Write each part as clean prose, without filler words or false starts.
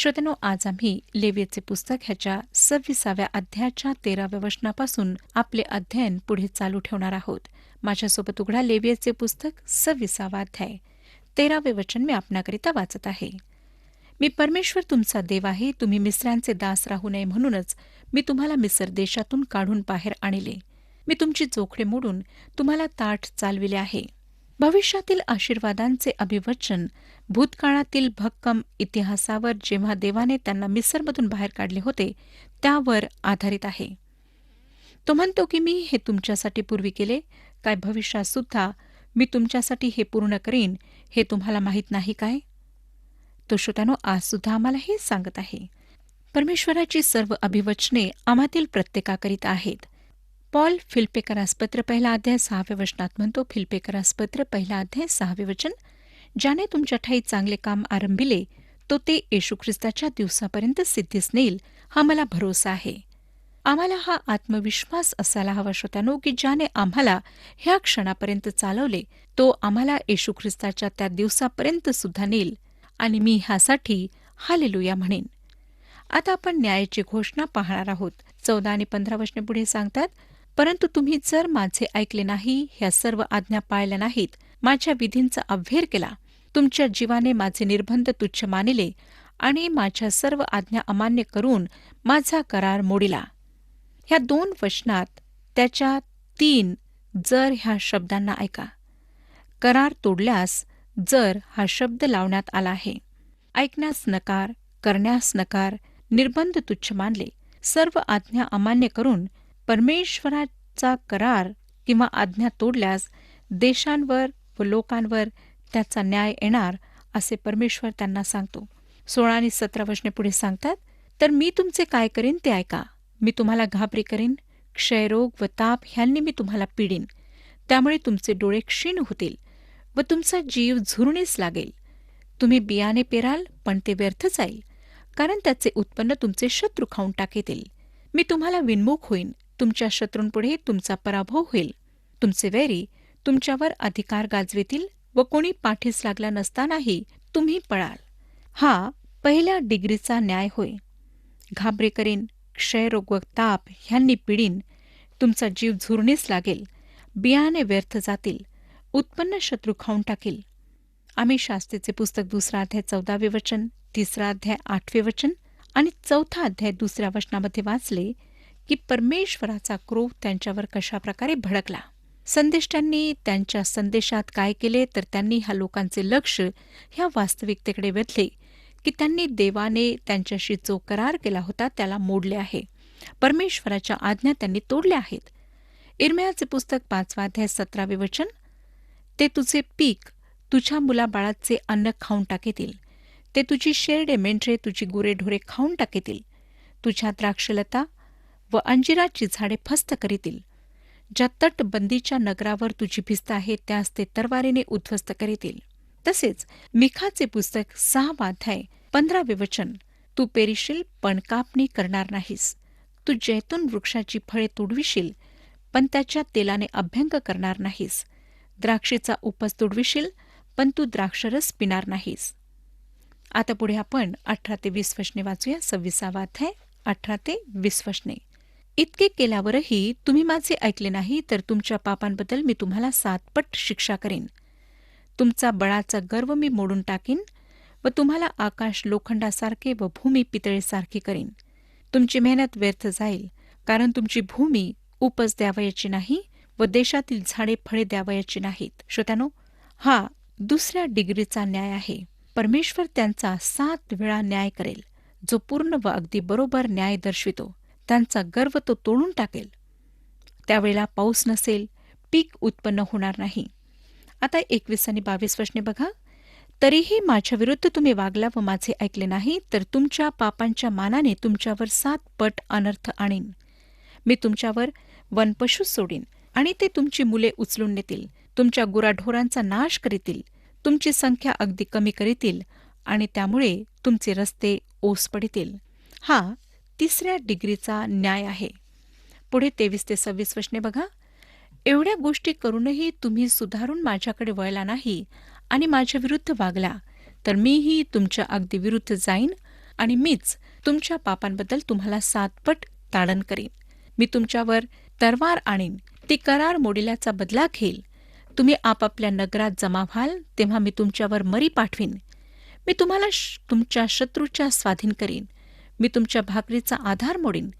श्रोत्यानो, आज आम्ही लेवीचे पुस्तक ह्याच्या 26व्या अध्यायाच्या 13व्या वचनापासून आपले अध्ययन पुढे चालू ठेवणार आहोत. माझ्यासोबत उघडा लेवीचे पुस्तक 26वा अध्याय. 13वे वचन मी आपणाकरिता वाचत आहे. मी परमेश्वर तुमचा देव आहे. तुम्ही मिस्रांचे दास राहू नये म्हणूनच मी तुम्हाला मिस्र देशातून काढून बाहेर आणले. मी तुमची जोखडे मोडून तुम्हाला ताठ चालविले आहे. भविष्यातील आशीर्वादांचे अभिवचन भूतकाळातील भक्कम इतिहासावर, जेव्हा देवाने त्यांना मिस्रमधून बाहेर काढले होते, त्यावर आधारित आहे. तो म्हणतो की मी हे तुमच्यासाठी पूर्वी केले, काय भविष्यात सुद्धा मी तुमच्यासाठी हे पूर्ण करीन, हे तुम्हाला माहीत नाही काय? तो श्रोत्यानो, आज सुद्धा आम्हाला हे सांगत आहे. परमेश्वराची सर्व अभिवचने आम्हातील प्रत्येकाकरिता आहेत. पॉल फिलिप्पिकरास पत्र 1 अध्याय 6 वचनात म्हणतो, फिलिप्पिकरास पत्र 1 अध्याय 6 वचन, ज्याने तुमच्या ठाई चांगले काम आरंभिले, तो ते येशू ख्रिस्ताच्या दिवसापर्यंत सिद्धीस नेईल, हा मला भरोसा आहे. आम्हाला हा आत्मविश्वास असायला हवा श्रोत्यानो, की ज्याने आम्हाला ह्या क्षणापर्यंत चालवले, तो आम्हाला येशू ख्रिस्ताच्या त्या दिवसापर्यंत सुद्धा नेईल. आणि मी ह्यासाठी हालेलुया म्हणेन. आता आपण न्यायाची घोषणा पाहणार आहोत. 14 आणि 15 वचने पुढे सांगतात, परंतु तुम्ही जर माझे ऐकले नाही, ह्या सर्व आज्ञा पाळल्या नाहीत, माझ्या विधींचा अव्हेर केला, तुमच्या जीवाने माझे निर्बंध तुच्छ मानिले आणि माझ्या सर्व आज्ञा अमान्य करून माझा करार मोडिला. ह्या 2 वचनात त्याच्या 3 जर ह्या शब्दांना ऐका. करार तोडल्यास जर हा शब्द लावण्यात आला आहे. ऐकण्यास नकार, करण्यास नकार, निर्बंध तुच्छ मानले, सर्व आज्ञा अमान्य करून परमेश्वराचा करार किंवा आज्ञा तोडल्यास देशांवर व लोकांवर त्याचा न्याय येणार, असे परमेश्वर त्यांना सांगतो. 16 आणि 17 वचने पुढे सांगतात, तर मी तुमचे काय करीन ते ऐका. मी तुम्हाला घाबरी करीन, क्षयरोग व ताप ह्यांनी मी तुम्हाला पिडीन. त्यामुळे तुमचे डोळे क्षीण होतील व तुमचा जीव झुरण्यास लागेल. तुम्ही बियाणे पेराल, पण ते व्यर्थ जाईल, कारण त्याचे उत्पन्न तुमचे शत्रू खाऊन टाकेतील. मी तुम्हाला विन्मुख होईन, तुमच्या शत्रूंपुढे तुमचा पराभव होईल. तुमचे वैरी तुमच्यावर अधिकार गाजवितील व कोणी पाठीस लागला नसतानाही तुम्ही पळाल. हा पहिल्या डिग्रीचा न्याय होय. घाबरे करीन, क्षयरोग व ताप ह्यांनी पिडीन, तुमचा जीव झुरण्यास लागेल, बियाणे व्यर्थ जातील, उत्पन्न शत्रू खाऊन टाकील. आम्ही शास्त्रीचे पुस्तक 2 अध्याय 14 वचन, 3 अध्याय 8 वचन आणि 4 अध्याय 2 वचनामध्ये वाचले की परमेश्वराचा क्रोध त्यांच्यावर कशाप्रकारे भडकला. संदेष्टांनी त्यांच्या संदेशात काय केले, तर त्यांनी ह्या लोकांचे लक्ष ह्या वास्तविकतेकडे वेधले की त्यांनी देवाने त्यांच्याशी जो करार केला होता त्याला मोडले आहे. परमेश्वराच्या आज्ञा त्यांनी तोडल्या आहेत. इर्मियाचे पुस्तक 5 अध्याय 17 वचन, ते तुझे पीक, तुझ्या मुलाबाळाचे अन्न खाऊन टाकेतील. ते तुझी शेरडे मेंढरे, तुझी गुरेढोरे खाऊन टाकेतील. तुझ्या द्राक्षलता व अंजिराची झाडे फस्त करीतील. ज्या तटबंदीच्या नगरावर तुझी भिस्त आहे, त्यास ते तरवारीने उद्ध्वस्त करीतील. तसेच मिखाचे पुस्तक 6 अध्याय 15 वचन, तू पेरीशील पण कापणी करणार नाहीस. तू जैतून वृक्षाची फळे तुडविशील, पण त्याच्या तेलाने अभ्यंग करणार नाहीस. द्राक्षीचा उपज तुडविशील, पण तू द्राक्षरस पिणार नाहीस. आता पुढे आपण 18 ते 20 वचने वाचूया. 26वा अध्याय 18 ते 20 वचने. इतके केल्यावरही तुम्ही माझे ऐकले नाही, तर तुमच्या पापांबद्दल मी तुम्हाला 7 पट शिक्षा करेन. तुमचा बळाचा गर्व मी मोडून टाकीन व तुम्हाला आकाश लोखंडासारखे व भूमी पितळेसारखी करीन. तुमची मेहनत व्यर्थ जाईल, कारण तुमची भूमी उपज द्यावयाची नाही व देशातील झाडे फळे द्यावयाची नाहीत. श्रोत्यानो, हा 2ऱ्या डिग्रीचा न्याय आहे. परमेश्वर त्यांचा 7 वेळा न्याय करेल, जो पूर्ण व अगदी बरोबर न्याय दर्शवितो. त्यांचा गर्व तो तोडून टाकेल. त्यावेळेला पाऊस नसेल, पीक उत्पन्न होणार नाही. आता 21 आणि 22 वचने बघा. तरीही माझ्या विरुद्ध तुम्ही वागला व माझे ऐकले नाही, तर तुमच्या पापांच्या मानाने तुमच्यावर 7 पट अनर्थ आणीन. मी तुमच्यावर वनपशू सोडीन आणि ते तुमची मुले उचलून नेतील. तुमच्या गुराढोरांचा नाश करीतील, तुमची संख्या अगदी कमी करीतील आणि त्यामुळे तुमचे रस्ते ओस पडितील. हा 3ऱ्या डिग्रीचा न्याय आहे. पुढे 23 ते 26 वचने बघा. एवढ्या गोष्टी करूनही तुम्ही सुधारून माझ्याकडे वळला नाही आणि माझ्या विरुद्ध वागला, तर मीही तुमच्या अगदी विरुद्ध जाईन आणि मीच तुमच्या पापांबद्दल तुम्हाला 7 पट ताडण करीन. मी तुमच्यावर तरवार आणीन, ती करार मोडिल्याचा बदला घेईल. तुम्ही आपापल्या नगरात जमा व्हाल तेव्हा मी तुमच्यावर मरी पाठवीन. मी तुम्हाला तुमच्या शत्रूच्या स्वाधीन करीन. मी तुमच्या भाकरीचा आधार मोडीन.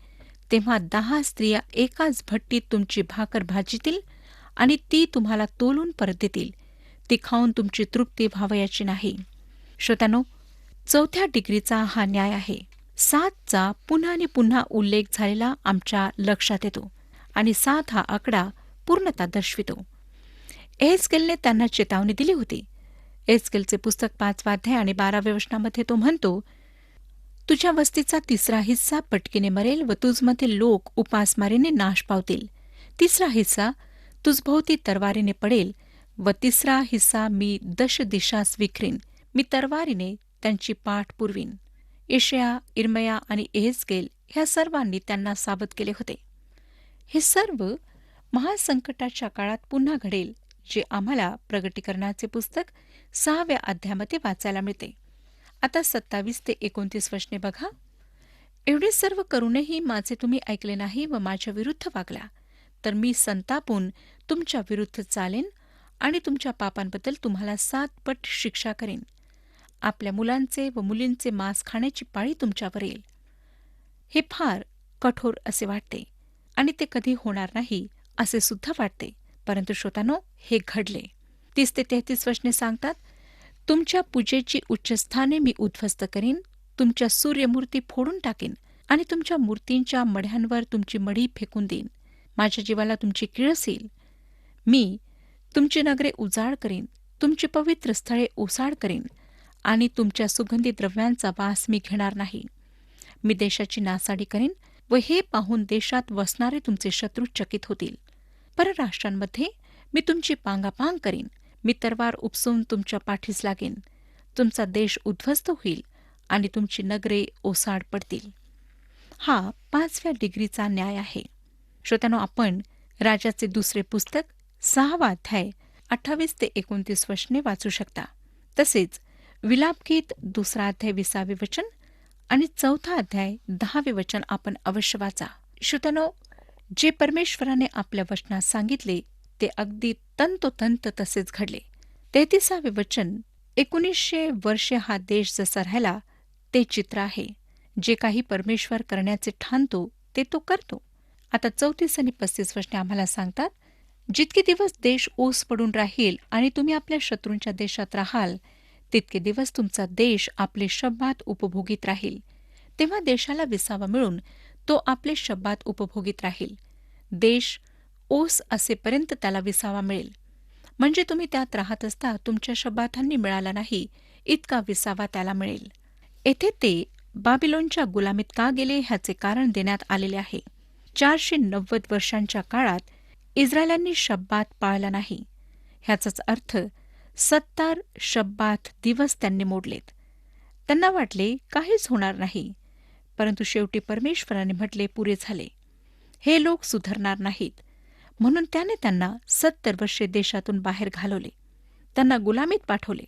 तेव्हा 10 स्त्रिया एकाच भट्टीत तुमची भाकर भाजीतील आणि ती तुम्हाला तोलून परत देतील. ती खाऊन तुमची तृप्ती व्हावयाची नाही. श्रोत्यानो, 4थ्या डिग्रीचा हा न्याय आहे. 7चा पुन्हा आणि पुन्हा उल्लेख झालेला आमच्या लक्षात येतो आणि 7 हा आकडा पूर्णता दर्शवितो. एहेजकेलने त्यांना चेतावणी दिली होती. एहेजकेलचे पुस्तक 5वा अध्याय आणि 12व्या वचनामध्ये तो म्हणतो, तुझ्या वस्तीचा 3रा हिस्सा पटकीने मरेल व तुझमधील लोक उपासमारीने नाश पावतील. 3रा हिस्सा तुझभोवती तरवारीने पडेल व 3रा हिस्सा मी 10 दिशास विखरीन. मी तरवारीने त्यांची पाठ पुरवीन. यशाया, इर्मया आणि एहेजकेल ह्या सर्वांनी त्यांना सावध केले होते. हे सर्व महासंकटाच्या काळात पुन्हा घडेल, जे आम्हाला प्रगटीकरणाचे पुस्तक 6व्या अध्यायामध्ये वाचायला मिळते. आता 27 ते 29 वचने बघा. एवढे सर्व करूनही माझे तुम्ही ऐकले नाही व माझ्या विरुद्ध वागला, तर मी संतापून तुमच्या विरुद्ध चालेन आणि तुमच्या पापांबद्दल तुम्हाला 7 पट शिक्षा करेन. आपल्या मुलांचे व मुलींचे मांस खाण्याची पाळी तुमच्यावर येईल. हे फार कठोर असे वाटते आणि ते कधी होणार नाही असे सुद्धा वाटते, परंतु श्रोतांनो, हे घडले. 30 ते 33 वचने सांगतात, तुमच्या पूजेची उच्चस्थाने मी उद्ध्वस्त करीन, तुमच्या सूर्यमूर्ती फोडून टाकीन आणि तुमच्या मूर्तींच्या मढ्यांवर तुमची मढी फेकून देईन. माझ्या जीवाला तुमची किळस येईल. मी तुमची नगरे उजाड करीन, तुमची पवित्र स्थळे ओसाड करीन आणि तुमच्या सुगंधी द्रव्यांचा वास मी घेणार नाही. मी देशाची नासाडी करीन व हे पाहून देशात वसणारे तुमचे शत्रू चकित होतील. परराष्ट्रांमध्ये मी तुमची पांगापांग करीन. मी तरवार उपसून तुमच्या पाठीस लागेन. तुमचा देश उद्ध्वस्त होईल आणि तुमची नगरे ओसाड पडतील. हा 5व्या डिग्रीचा न्याय आहे. श्रोत्यानो, आपण राजाचे दुसरे पुस्तक 6वा अध्याय 28 ते 29 वचने वाचू शकता. तसेच विलापगीत 2रा अध्याय 20वे वचन आणि 4था अध्याय 10वे वचन आपण अवश्य वाचा. श्रोत्यानो, जे परमेश्वराने आपल्या वचनात सांगितले ते अगदी तंतोतंत तसेच घडले. 33वे वचन 1900 वर्षे हा देश जसा राहिला ते चित्र आहे. जे काही परमेश्वर करण्याचे ठाणतो ते तो करतो. आता 34 आणि 35 वचने आम्हाला सांगतात, जितके दिवस देश ओस पडून राहील आणि तुम्ही आपल्या शत्रूंच्या देशात राहाल, तितके दिवस तुमचा देश आपले शब्बात उपभोगीत राहील. तेव्हा देशाला विसावा मिळून तो आपले शब्बात उपभोगीत राहील. देश ओस असेपर्यंत त्याला विसावा मिळेल. म्हणजे तुम्ही त्यात राहत असता तुमच्या शब्बातांनी मिळाला नाही इतका विसावा त्याला मिळेल. येथे ते बाबिलोनच्या गुलामीत का गेले ह्याचे कारण देण्यात आलेले आहे. 490 वर्षांच्या काळात इस्रायलांनी शब्बात पाळला नाही. ह्याचाच अर्थ 70 शब्बात दिवस त्यांनी मोडलेत. त्यांना वाटले काहीच होणार नाही, परंतु शेवटी परमेश्वराने म्हटले पुरे झाले. हे लोक सुधारणार नाहीत, म्हणून त्याने त्यांना 70 वर्षे देशातून बाहेर घालवले, त्यांना गुलामीत पाठवले.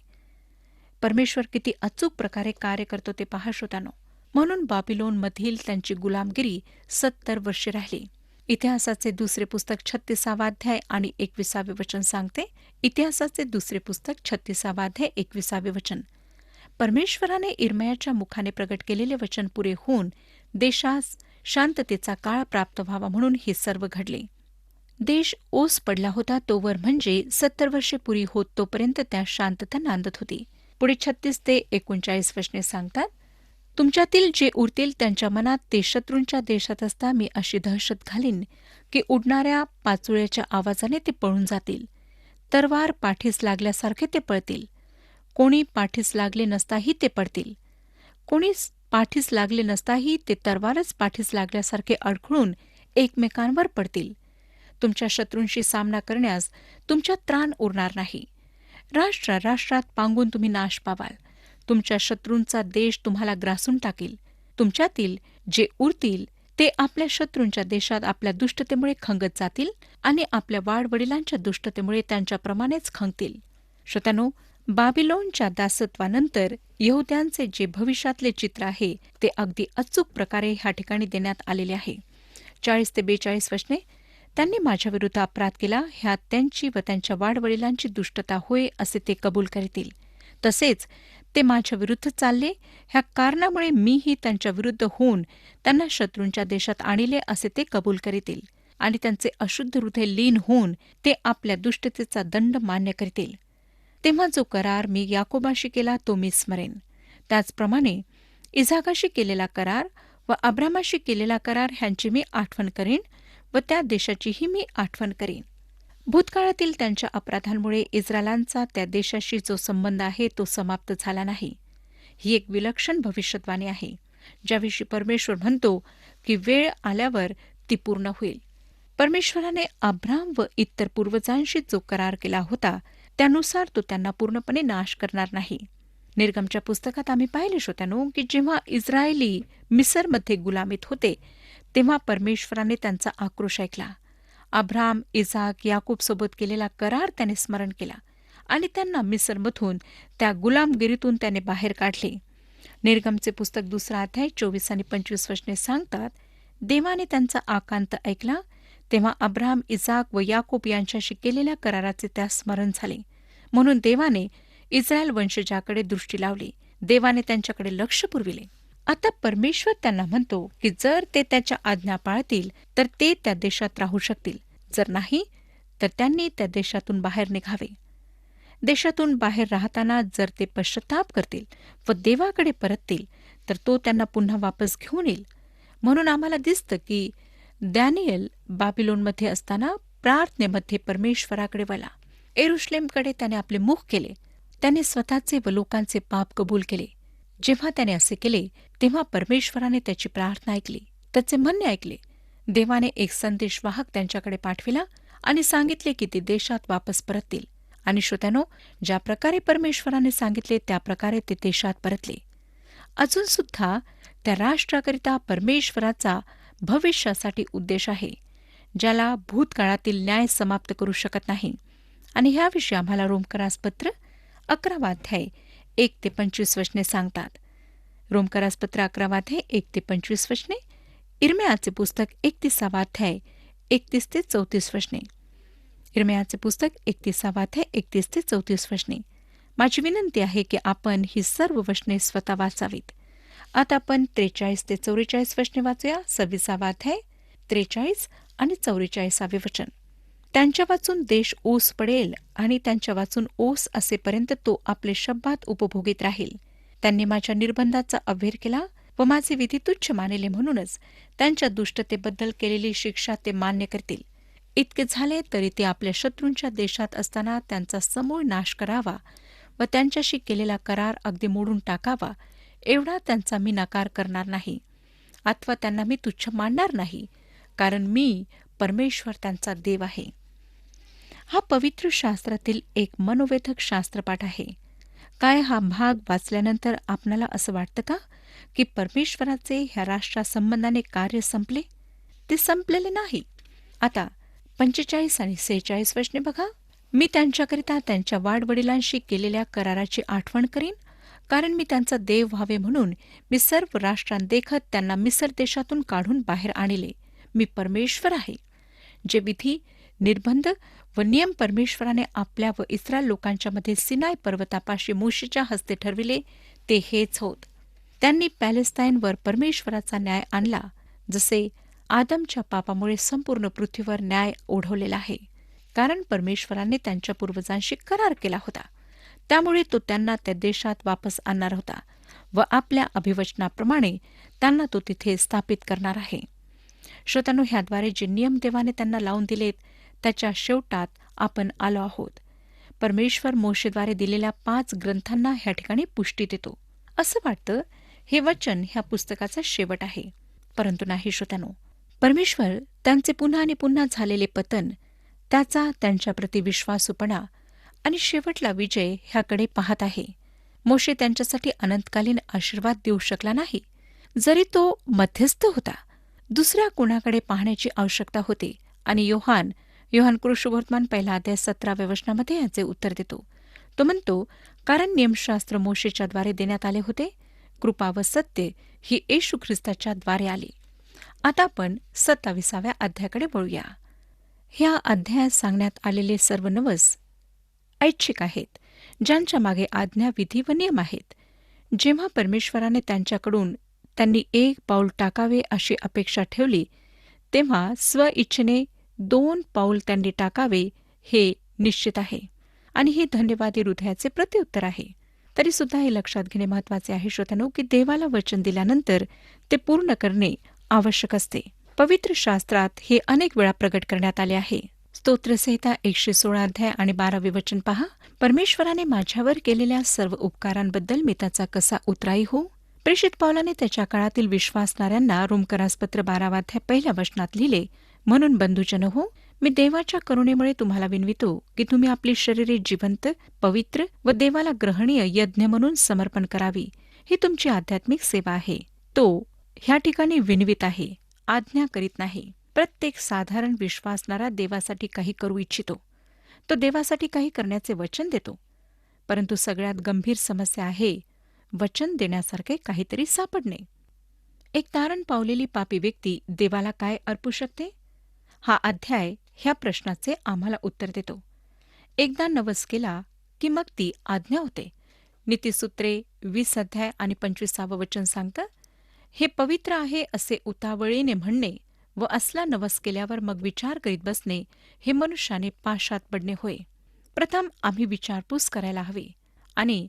परमेश्वर किती अचूक प्रकारे कार्य करतो ते पहा श्रोतांनो. म्हणून बाबिलोनमधील त्यांची गुलामगिरी 70 वर्षे राहिली. इतिहासाचे दुसरे पुस्तक 36वा अध्याय आणि 21वे वचन सांगते. इतिहासाचे दुसरे पुस्तक 36वा अध्याय 21वे वचन. परमेश्वराने इर्मयाच्या मुखाने प्रगट केलेले वचन पुरे होऊन देशास शांततेचा काळ प्राप्त व्हावा म्हणून हे सर्व घडले. देश ओस पडला होता तोवर, म्हणजे 70 वर्षे पुरी होत तोपर्यंत त्या शांतता नांदत होती. पुढे 36 ते 39 वचने सांगतात, तुमच्यातील जे उरतील त्यांच्या मनात ते शत्रूंच्या देशात असता मी अशी दहशत घालीन की उडणाऱ्या पाचोळ्याच्या आवाजाने ते पळून जातील. तरवार पाठीस लागल्यासारखे ते पळतील. कोणी पाठीस लागले नसताही ते पडतील. कोणी पाठीस लागले नसताही ते तरवारच पाठीस लागल्यासारखे अडखळून एकमेकांवर पडतील. तुमच्या शत्रूंशी सामना करण्यास तुमच्यात त्राण उरणार नाही. राष्ट्रात पांगून तुम्ही नाश पावाल. तुमच्या शत्रूंचा देश तुम्हाला ग्रासून टाकील. तुमच्यातील जे उरतील ते आपल्या शत्रूंच्या देशात आपल्या दुष्टतेमुळे खंगत जातील आणि आपल्या वाडवडिलांच्या दुष्टतेमुळे त्यांच्याप्रमाणेच खंगतील. श्रोत्यानो, बाबिलोनच्या दासत्वानंतर यहुद्यांचे जे भविष्यातले चित्र आहे ते अगदी अचूक प्रकारे ह्या ठिकाणी देण्यात आलेले आहे. 40 ते 42 वचने, त्यांनी माझ्याविरुद्ध अपराध केला, ह्यात त्यांची व त्यांच्या वाडवडिलांची दुष्टता होय असे ते कबूल करीतील. तसेच ते माझ्या विरुद्ध चालले, ह्या कारणामुळे मीही त्यांच्या विरुद्ध होऊन त्यांना शत्रूंच्या देशात आणले असे ते कबूल करीतील. आणि त्यांचे अशुद्ध हृदय लीन होऊन ते आपल्या दुष्टतेचा दंड मान्य करतील. तेव्हा जो करार मी याकोबाशी केला तो मी स्मरेन. त्याचप्रमाणे इझाकाशी केलेला करार व अब्रामाशी केलेला करार ह्यांची मी आठवण करीन व त्या देशाचीही मी आठवण करीन. भूतकाळातील त्यांच्या अपराधांमुळे इस्रायलांचा त्या देशाशी जो संबंध आहे तो समाप्त झाला नाही. ही एक विलक्षण भविष्यवाणी आहे, ज्याविषयी परमेश्वर म्हणतो की वेळ आल्यावर ती पूर्ण होईल. परमेश्वराने अब्राम व इतर पूर्वजांशी जो करार केला होता त्यानुसार तो त्यांना पूर्णपणे नाश करणार नाही. निर्गमच्या पुस्तकात आम्ही पाहिले श्रोत्यानो की जेव्हा इस्रायली मिसरमध्ये गुलामीत होते तेव्हा परमेश्वराने त्यांचा आक्रोश ऐकला. अब्राम, इसाक, याकूबसोबत केलेला करार त्याने स्मरण केला आणि त्यांना मिसरमधून त्या गुलामगिरीतून त्याने बाहेर काढले. निर्गमचे पुस्तक 2 अध्याय 24 आणि 25 वचने सांगतात, देवाने त्यांचा आकांत ऐकला, तेव्हा अब्राम, इसाक व याकूब यांच्याशी केलेल्या कराराचे त्यास स्मरण झाले. म्हणून देवाने इस्रायल वंशजाकडे दृष्टी लावली. देवाने त्यांच्याकडे लक्ष पुरविले. आता परमेश्वर त्यांना म्हणतो की जर ते त्याच्या आज्ञा पाळतील तर ते त्या देशात राहू शकतील, जर नाही तर त्यांनी त्या देशातून बाहेर निघावे. देशातून बाहेर राहताना जर ते पश्चाताप करतील व देवाकडे परततील तर तो त्यांना पुन्हा वापस घेऊन येईल. म्हणून आम्हाला दिसतं की दॅनियल बाबिलोनमध्ये असताना प्रार्थनेमध्ये परमेश्वराकडे वळला. यरुशलेमकडे त्याने आपले मुख केले. त्याने स्वतःचे व लोकांचे पाप कबूल केले. जेव्हा त्याने असे केले तेव्हा परमेश्वराने त्याची प्रार्थना ऐकली, त्याचे म्हणणे ऐकले. देवाने एक संदेशवाहक त्यांच्याकडे पाठविला आणि सांगितले की ते देशात वापस परततील. आणि श्रोत्यानो, ज्या प्रकारे परमेश्वराने सांगितले त्या प्रकारे ते देशात परतले. अजून सुद्धा त्या राष्ट्राकरिता परमेश्वराचा भविष्यासाठी उद्देश आहे, ज्याला भूतकाळातील न्याय समाप्त करू शकत नाही. आणि ह्याविषयी आम्हाला रोमकरास पत्र 11 अध्याय 1 ते 25 वचने सांगतात. रोमकरास पत्र 11 अध्याय 1 ते 25 वचने, इर्म्याचे पुस्तक 31 अध्याय 31 ते 34 वचने. इर्म्याचे पुस्तक 31 अध्याय 31 ते 34 वचने. माझी विनंती आहे की आपण ही सर्व वचने स्वतः वाचावीत. आता आपण 43 ते 44 वचने वाचूया. 26 अध्याय 43 आणि 44 वचन. त्यांच्या वाचून देश ओस पडेल आणि त्यांच्या वाचून ओस असेपर्यंत तो आपले शब्दात उपभोगीत राहील. त्यांनी माझ्या निर्बंधाचा अव्हेर केला व माझे विधी तुच्छ मानले, म्हणूनच त्यांच्या दुष्टतेबद्दल केलेली शिक्षा ते मान्य करतील. इतके झाले तरी ते आपल्या शत्रूंच्या देशात असताना त्यांचा समूळ नाश करावा व त्यांच्याशी केलेला करार अगदी मोडून टाकावा, एवढा त्यांचा मी नकार करणार नाही, अथवा त्यांना मी तुच्छ मानणार नाही, कारण मी परमेश्वर त्यांचा देव आहे. हा पवित्र शास्त्रातील एक मनोवेधक शास्त्रपाठ आहे. काय हा भाग वाचल्यानंतर आपणाला असं वाटतं का की परमेश्वराचे ह्या राष्ट्रासंबंधाने कार्य संपले? ते संपलेले नाही. आता 45 आणि 46 वचने बघा. मी त्यांच्याकरिता त्यांच्या वाडवडिलांशी केलेल्या कराराची आठवण करीन, कारण मी त्यांचा देव व्हावे म्हणून मी सर्व राष्ट्रांदेखत त्यांना मिसर देशातून काढून बाहेर आणले. मी परमेश्वर आहे. जे विधी, निर्बंध व नियम परमेश्वराने आपल्या व इस्रायल लोकांच्या मध्ये सिनाय पर्वतापाशी मोशेच्या हस्ते ठरविले ते हेच होत. त्यांनी पॅलेस्टाईनवर परमेश्वराचा न्याय आणला, जसे आदमच्या पापामुळे संपूर्ण पृथ्वीवर न्याय ओढवलेला आहे. कारण परमेश्वराने त्यांच्या पूर्वजांशी करार केला होता, त्यामुळे तो त्यांना त्या देशात वापस आणणार होता व आपल्या अभिवचनाप्रमाणे त्यांना तो तिथे स्थापित करणार आहे. श्रोत्यांनो, ह्याद्वारे जे नियम देवाने त्यांना लावून दिलेत त्याच्या शेवटात आपण आलो आहोत. परमेश्वर मोशेद्वारे दिलेल्या 5 ग्रंथांना ह्या ठिकाणी पुष्टी देतो. असं वाटतं हे वचन ह्या पुस्तकाचा शेवट आहे, परंतु नाही श्रोत्यांनो. परमेश्वर त्यांचे पुन्हा आणि पुन्हा झालेले पतन, त्याचा त्यांच्याप्रती विश्वासूपणा आणि शेवटला विजय ह्याकडे पाहत आहे. मोशे त्यांच्यासाठी अनंतकालीन आशीर्वाद देऊ शकला नाही, जरी तो मध्यस्थ होता. दुसऱ्या कोणाकडे पाहण्याची आवश्यकता होती. आणि योहान कृष्णवर्तमान 1 अध्याय 17 वचनामध्ये याचे उत्तर देतो. तो म्हणतो, कारण नियमशास्त्र मोशेच्याद्वारे देण्यात आले होते, कृपा व सत्य ही येशू ख्रिस्ताच्या द्वारे आली. आता आपण 27व्या अध्यायाकडे वळूया. ह्या अध्यायात सांगण्यात आलेले सर्व नवस ऐच्छिक आहेत, ज्यांच्या मागे आज्ञा, विधी व नियम आहेत. जेव्हा परमेश्वराने त्यांनी एक पाऊल टाकावे अशी अपेक्षा ठेवली, तेव्हा स्वइच्छेने 2 पाऊल त्यांनी टाकावे हे निश्चित आहे. आणि हे धन्यवादी हृदयाचे प्रत्युत्तर आहे. तरी सुद्धा हे लक्षात घेणे महत्वाचे आहे श्रोत्यांनो, की देवाला वचन दिल्यानंतर ते पूर्ण करणे आवश्यक असते. पवित्र शास्त्रात हे अनेक वेळा प्रगट करण्यात आले आहे. स्तोत्रसंहिता 116 अध्याय आणि 12वे वचन पहा. परमेश्वराने माझ्यावर केलेल्या सर्व उपकारांबद्दल मी त्याचा कसा उतराई होऊ. प्रेषित पौलाने त्याच्या काळातील विश्वासणाऱ्यांना रोमकरास पत्र 12 अध्याय 1 वचनात लिहिले, म्हणून बंधुजन हो, मी देवाच्या करुणेमुळे तुम्हाला विनवितो की तुम्ही आपली शरीरे जिवंत, पवित्र व देवाला ग्रहणीय यज्ञ म्हणून समर्पण करावी. ही तुमची आध्यात्मिक सेवा आहे. तो ह्या ठिकाणी विनवित आहे, आज्ञा करीत नाही. प्रत्येक साधारण विश्वासणारा देवासाठी काही करू इच्छितो. तो देवासाठी काही करण्याचे वचन देतो. परंतु सगळ्यात गंभीर समस्या आहे वचन देण्यासारखे काहीतरी सापडणे. एक तारण पावलेली पापी व्यक्ती देवाला काय अर्पू शकते? हा अध्याय ह्या प्रश्नाचे आम्हाला उत्तर देतो. एकदा नवस केला की मग ती आज्ञा होते. नीतिसूत्रे 20 अध्याय आणि 25 वचन सांगतं, हे पवित्र आहे असे उतावळीने म्हणणे व असला नवस केल्यावर मग विचार करीत बसणे हे मनुष्याने पाशात पडणे होय. प्रथम आम्ही विचारपूस करायला हवी आणि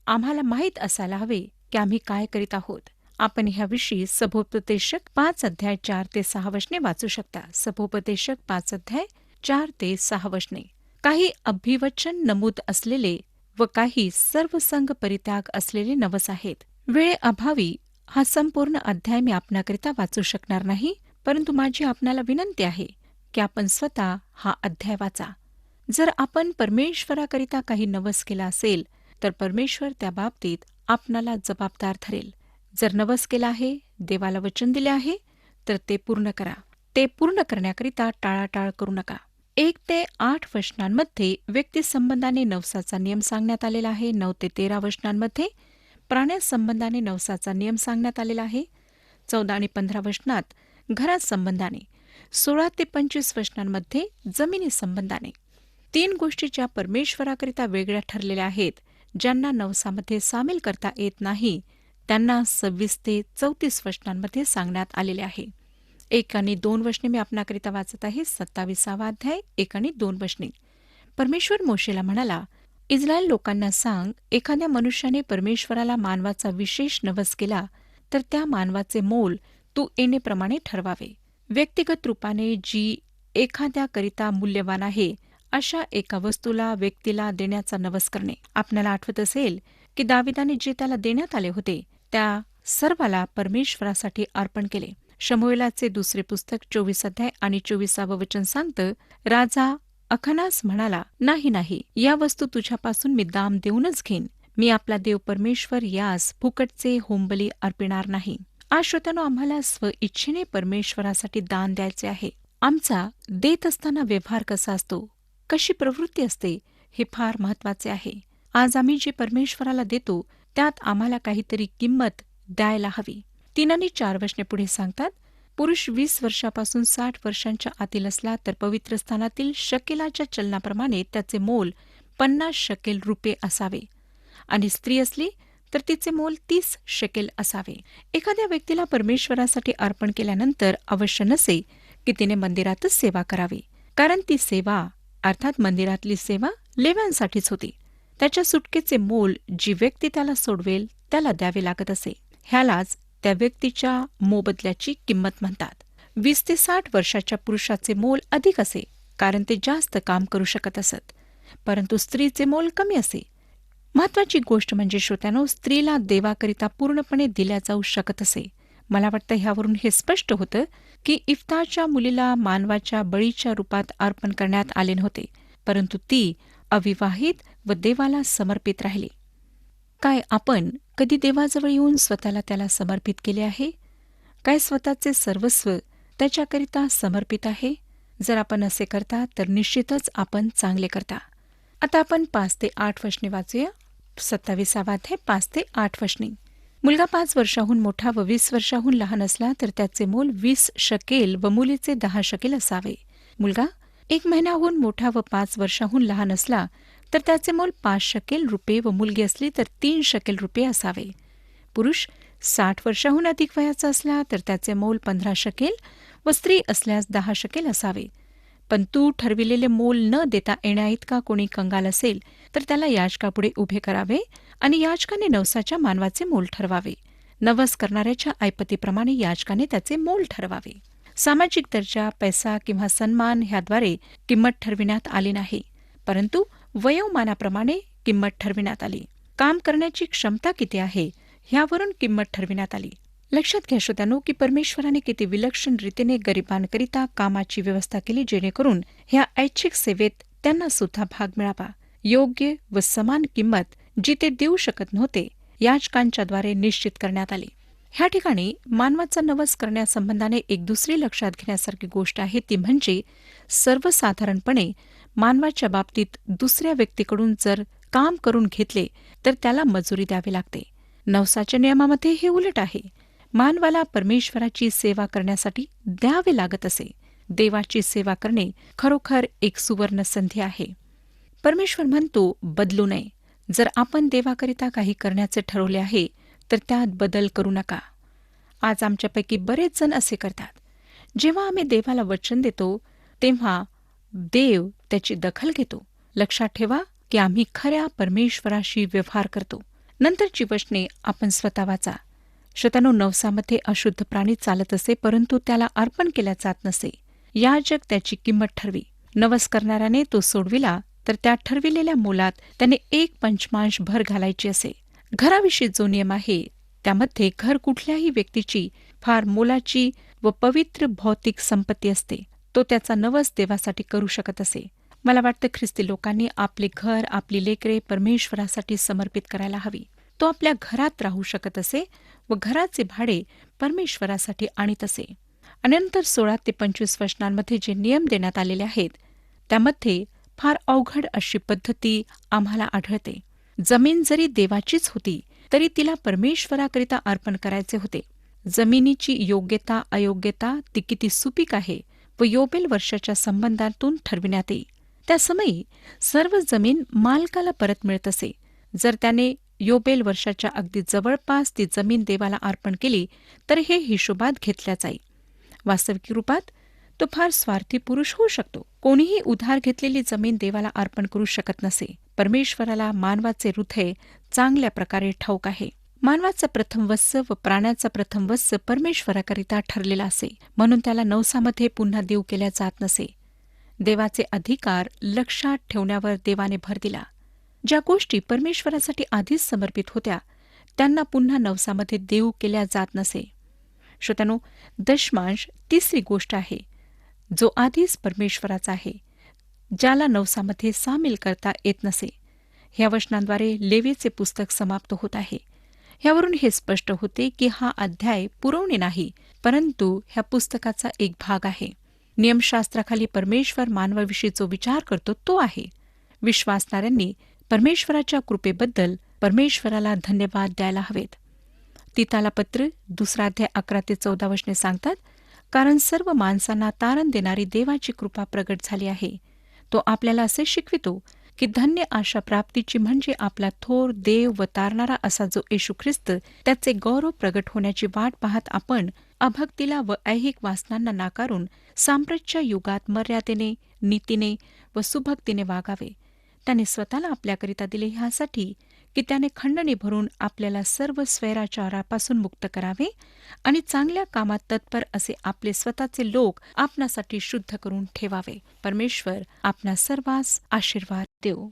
आम्हाला माहीत असायला हवे की आम्ही काय करीत आहोत. आपण ह्याविषयी सभोपदेशक 5 अध्याय 4 ते 6 वचने वाचू शकता. सभोपदेशक 5 अध्याय 4 ते 6 वचने. काही अभिवचन नमूद असलेले व काही सर्वसंग परित्याग असलेले नवस आहेत. वेळेअभावी हा संपूर्ण अध्याय मी आपणाकरिता वाचू शकणार नाही, परंतु माझी आपणाला विनंती आहे की आपण स्वतः हा अध्याय वाचा. जर आपण परमेश्वराकरिता काही नवस केला असेल तर परमेश्वर त्या बाबतीत आपणाला जबाबदार धरेल. जर नवस केला आहे, देवाला वचन दिले आहे, तर ते पूर्ण करा. ते पूर्ण करण्याकरिता टाळाटाळ करू नका. 1 ते 8 वचनांमध्ये व्यक्तिसंबंधाने नवसाचा नियम सांगण्यात आलेला आहे. 9 ते 13 वचनांमध्ये प्राण्यासंबंधाने नवसाचा नियम सांगण्यात आलेला आहे. 14 आणि 15 वचनात घरासंबंधाने, 16 ते 25 वचनांमध्ये जमिनी संबंधाने. 3 गोष्टी ज्या परमेश्वराकरिता वेगळ्या ठरलेल्या आहेत, ज्यांना नवसामध्ये सामील करता येत नाही, त्यांना 26 ते 34 वचनांमध्ये सांगण्यात आलेले आहे. 1 आणि 2 वचने मी आपणाकरिता वाचत आहे. 27 अध्याय 1 आणि 2 वचने. परमेश्वर मोशेला म्हणाला, इस्रायल लोकांना सांग, एखाद्या मनुष्याने परमेश्वराला मानवाचा विशेष नवस केला तर त्या मानवाचे मोल तू येणेप्रमाणे ठरवावे. व्यक्तिगत रूपाने जी एखाद्याकरिता मूल्यवान आहे अशा एका वस्तूला, व्यक्तीला देण्याचा नवस करणे. आपल्याला आठवत असेल की दाविदाने जे त्याला देण्यात आले होते त्या सर्वाला परमेश्वरासाठी अर्पण केले. शमूएलाचे दुसरे पुस्तक 24 अध्याय आणि 24 वचन सांगतं, राजा अखनास म्हणाला, नाही नाही, या वस्तू तुझ्यापासून मी दाम देऊनच घेईन. मी आपला देव परमेश्वर यास फुकटचे होमबली अर्पिणार नाही. आज श्रोत्यानो, आम्हाला स्वइच्छेने परमेश्वरासाठी दान द्यायचे आहे. आमचा देत असताना व्यवहार कसा असतो, कशी प्रवृत्ती असते, हे फार महत्वाचे आहे. आज आम्ही जे परमेश्वराला देतो त्यात आम्हाला काहीतरी किंमत द्यायला हवी. 3 आणि 4 वचने पुढे सांगतात, पुरुष 20 वर्षापासून 60 वर्षांच्या आतील असला तर पवित्र स्थानातील शकेलाच्या चलनाप्रमाणे त्याचे मोल 50 शकेल रुपये असावे आणि स्त्री असली तर तिचे मोल 30 शकेल असावे. एखाद्या व्यक्तीला परमेश्वरासाठी अर्पण केल्यानंतर अवश्य नसे की तिने मंदिरातच सेवा करावी, कारण ती सेवा अर्थात मंदिरातली सेवा लेव्यांसाठीच होती. त्याच्या सुटकेचे मोल जी व्यक्ती त्याला सोडवेल त्याला द्यावे लागत असे. ह्यालाच त्या व्यक्तीच्या मोबदल्याची किंमत म्हणतात. 20 ते 60 वर्षाच्या पुरुषाचे मोल अधिक असे, कारण ते जास्त काम करू शकत असत, परंतु स्त्रीचे मोल कमी असे. महत्वाची गोष्ट म्हणजे श्रोत्यानो, स्त्रीला देवाकरिता पूर्णपणे दिल्या जाऊ शकत असे. मला वाटतं ह्यावरून हे स्पष्ट होतं की इफ्ताच्या मुलीला मानवाच्या बळीच्या रूपात अर्पण करण्यात आले नव्हते, परंतु ती अविवाहित व देवाला समर्पित राहिली. काय आपण कधी देवाजवळ येऊन स्वतःला त्याला समर्पित केले आहे? काय स्वतःचे सर्वस्व त्याच्याकरिता समर्पित आहे? जर आपण असे करता तर निश्चितच आपण चांगले करता. आता आपण 5 ते 8 वचने वाचूया. 27 अध्याय 5 ते 8 वचने. मुलगा 5 वर्षाहून मोठा व 20 वर्षाहून लहान असला तर त्याचे मोल 20 शकेल व मुलीचे 10 शकेल असावे. मुलगा 1 महिन्याहून मोठा व 5 वर्षाहून लहान असला तर त्याचे मोल 5 शकेल रुपये व मुलगी असली तर 3 शकेल रुपये असावे. पुरुष 60 वर्षाहून अधिक वयाचा असला तर त्याचे मोल 15 शकेल व स्त्री असल्यास 10 शकेल असावे. पण तू ठरविलेले मोल न देता येण्याइतका कोणी कंगाल असेल तर त्याला याजकापुढे उभे करावे आणि याजकाने नवसाच्या मानवाचे मोल ठरवावे. नवस करणाऱ्याच्या ऐपतीप्रमाणे याजकाने त्याचे मोल ठरवावे. सामाजिक दर्जा, पैसा किंवा सन्मान ह्याद्वारे किंमत ठरविण्यात आली नाही, परंतु वयोमानाप्रमाणे किंमत ठरविण्यात आली. काम करण्याची क्षमता किती आहे ह्यावरून किंमत ठरविण्यात आली. लक्षात घ्या श्रोत्यांनो की परमेश्वराने किती विलक्षण रीतीने गरिबांकरिता कामाची व्यवस्था केली, जेणेकरून ह्या ऐच्छिक सेवेत त्यांना सुद्धा भाग मिळावा. योग्य व समान किंमत जी ते देऊ शकत नव्हते, याजकांच्याद्वारे निश्चित करण्यात आली. ह्या ठिकाणी मानवाचा नवस करण्यासंबंधाने एक दुसरी लक्षात घेण्यासारखी गोष्ट आहे, ती म्हणजे सर्वसाधारणपणे मानवाच्या बाबतीत दुसऱ्या व्यक्तीकडून जर काम करून घेतले तर त्याला मजुरी द्यावी लागते. नवसाच्या नियमामध्ये हे उलट आहे. मानवाला परमेश्वराची सेवा करण्यासाठी द्यावे लागत असे. देवाची सेवा करणे खरोखर एक सुवर्ण संधी आहे. परमेश्वर म्हणतो, बदलू नये. जर आपण देवाकरिता काही करण्याचे ठरवले आहे तर त्यात बदल करू नका. आज आमच्यापैकी बरेच जण असे करतात. जेव्हा आम्ही देवाला वचन देतो तेव्हा देव त्याची दखल घेतो. लक्षात ठेवा की आम्ही खऱ्या परमेश्वराशी व्यवहार करतो. नंतरची वचने आपण स्वतः वाचा. श्रोत्यांनो, नवसामध्ये अशुद्ध प्राणी चालत असे, परंतु त्याला अर्पण केल्या जात नसे. याजक त्याची किंमत ठरवी. नवस करणाऱ्याने तो सोडविला तर त्या ठरविलेल्या मोलात त्याने 1/5 भर घालायची असे. घराविषयी जो नियम आहे त्यामध्ये घर कुठल्याही व्यक्तीची फार मोलाची व पवित्र भौतिक संपत्ती असते. तो त्याचा नवस देवासाठी करू शकत असे. मला वाटतं ख्रिस्ती लोकांनी आपले घर, आपली लेकरे परमेश्वरासाठी समर्पित करायला हवी. तो आपल्या घरात राहू शकत असे व घराचे भाडे परमेश्वरासाठी आणीत असे. आणि नंतर 16 ते 25 वचनांमध्ये जे नियम देण्यात आलेले आहेत त्यामध्ये फार अवघड अशी पद्धती आम्हाला आढळते. जमीन जरी देवाचीच होती तरी तिला परमेश्वराकरिता अर्पण करायचे होते. जमिनीची योग्यता अयोग्यता ती किती सुपीक आहे व योबेल वर्षाच्या संबंधातून ठरविण्यात येई. त्या समयी सर्व जमीन मालकाला परत मिळत असे. जर त्याने योबेल वर्षाच्या अगदी जवळपास ती जमीन देवाला अर्पण केली तर हे हिशोबात घेतल्या जाई. वास्तविक रूपात तो फार स्वार्थी पुरुष होऊ शकतो. कोणीही उधार घेतलेली जमीन देवाला अर्पण करू शकत नसे. परमेश्वराला मानवाचे हृदय चांगल्या प्रकारे ठाऊक आहे. मानवाचा प्रथम वत्स व प्राण्याचा प्रथम वत्स परमेश्वराकरिता ठरलेला असे, म्हणून त्याला नवसामध्ये पुन्हा देऊ केल्या जात नसे. देवाचे अधिकार लक्षात ठेवण्यावर देवाने भर दिला. ज्या गोष्टी परमेश्वरासाठी आधीच समर्पित होत्या त्यांना पुन्हा नवसामध्ये देऊ केल्या जात नसे. श्रोत्यांनो, दशमांश तिसरी गोष्ट आहे जो आधीच परमेश्वराचा आहे, ज्याला नवसामध्ये सामील करता येत नसे. ह्या वचनांद्वारे लेवीचे पुस्तक समाप्त होत आहे. ह्यावरून हे स्पष्ट होते की हा अध्याय पुरवणी नाही, परंतु ह्या पुस्तकाचा एक भाग आहे. नियमशास्त्राखाली परमेश्वर मानवाविषयी जो विचार करतो तो आहे. विश्वासणाऱ्यांनी परमेश्वराच्या कृपेबद्दल परमेश्वराला धन्यवाद द्यायला हवेत. तीताला पत्र 2 अध्याय 11 ते 14 वचने सांगतात, कारण सर्व माणसांना तारण देणारी देवाची कृपा प्रगट झाली आहे. तो आपल्याला असे शिकवितो की धन्य आशा प्राप्तीची म्हणजे आपला थोर देव व तारणारा असा जो येशू ख्रिस्त, त्याचे गौरव प्रगट होण्याची वाट पाहत आपण अभक्तीला व ऐहिक वासनांना नाकारून सांप्रतच्या युगात मर्यादेने, नीतीने व सुभक्तीने वागावे. त्याने स्वतःला आपल्याकरिता दिले ह्यासाठी की त्याने खंडणी भरून आपल्याला सर्व स्वैराचारापासून मुक्त करावे आणि चांगल्या कामात तत्पर असे आपले स्वतःचे लोक आपणासाठी शुद्ध करून ठेवावे. परमेश्वर आपणा सर्वांस आशीर्वाद देवो.